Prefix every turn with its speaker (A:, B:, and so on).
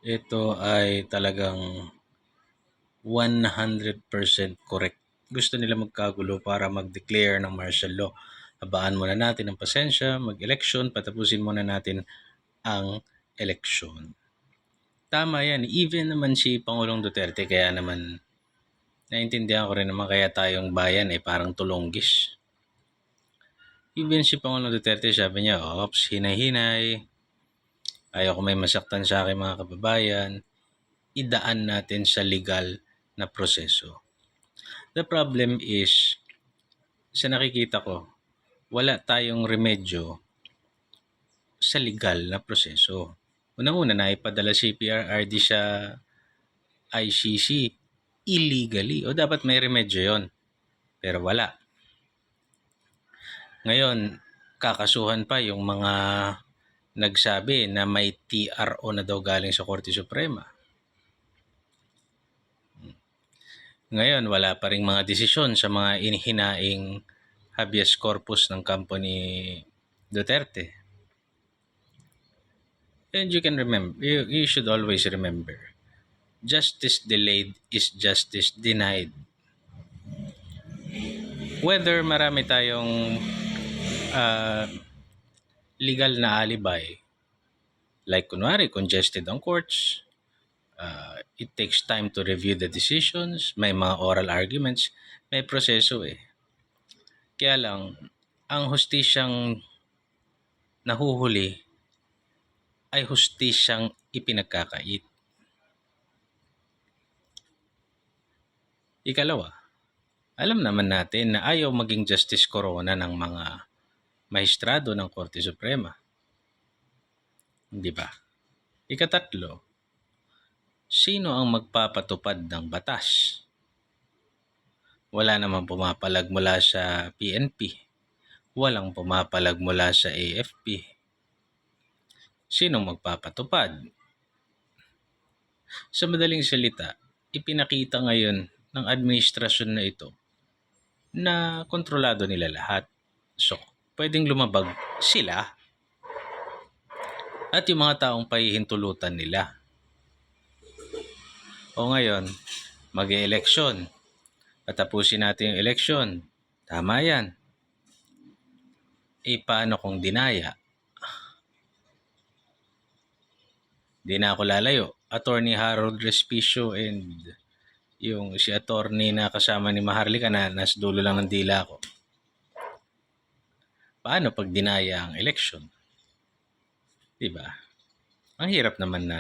A: ito ay talagang 100% correct. Gusto nila magkagulo para mag-declare ng martial law. Habaan muna natin ang pasensya, mag-election, patapusin muna natin ang eleksyon. Tama yan. Even naman si Pangulong Duterte, kaya naman naintindihan ko rin naman kaya tayong bayan parang tulonggis. Even si Pangulong Duterte, sabi niya, ops, hinay-hinay, ayaw ko may masaktan sa aking mga kababayan, idaan natin sa legal na proseso. The problem is, sa nakikita ko, wala tayong remedyo sa legal na proseso. Unang-una na ipadala si PRRD sa ICC illegally o dapat may remedyo yon, pero wala. Ngayon, kakasuhan pa yung mga nagsabi na may TRO na daw galing sa Korte Suprema. Ngayon, wala pa ring mga desisyon sa mga inihinaing habeas corpus ng kampo ni Duterte. And you can remember, you should always remember, justice delayed is justice denied. Whether marami tayong legal na alibay, like kunwari congested ang courts, it takes time to review the decisions, may mga oral arguments, may proseso Kaya lang, ang hustisyang nahuhuli ay hustisyang ipinagkakait. Ikalawa, alam naman natin na ayaw maging Justice Corona ng mga mahistrado ng Korte Suprema. Di ba? Ikatatlo, sino ang magpapatupad ng batas? Wala namang pumapalag mula sa PNP. Walang pumapalag mula sa AFP. Sinong magpapatupad? Sa madaling salita, ipinakita ngayon ng administrasyon na ito na kontrolado nila lahat. So, pwedeng lumabag sila at yung mga taong pahihintulutan nila. O ngayon, mag-e-eleksyon. Patapusin natin yung eleksyon. Tama yan. Paano kung dinaya? Di na ako lalayo. Attorney Harold Respicio and yung si attorney na kasama ni Maharlika na nasa dulo lang ng dila ko. Paano pag dinaya ang eleksyon? Diba? Ang hirap naman natin.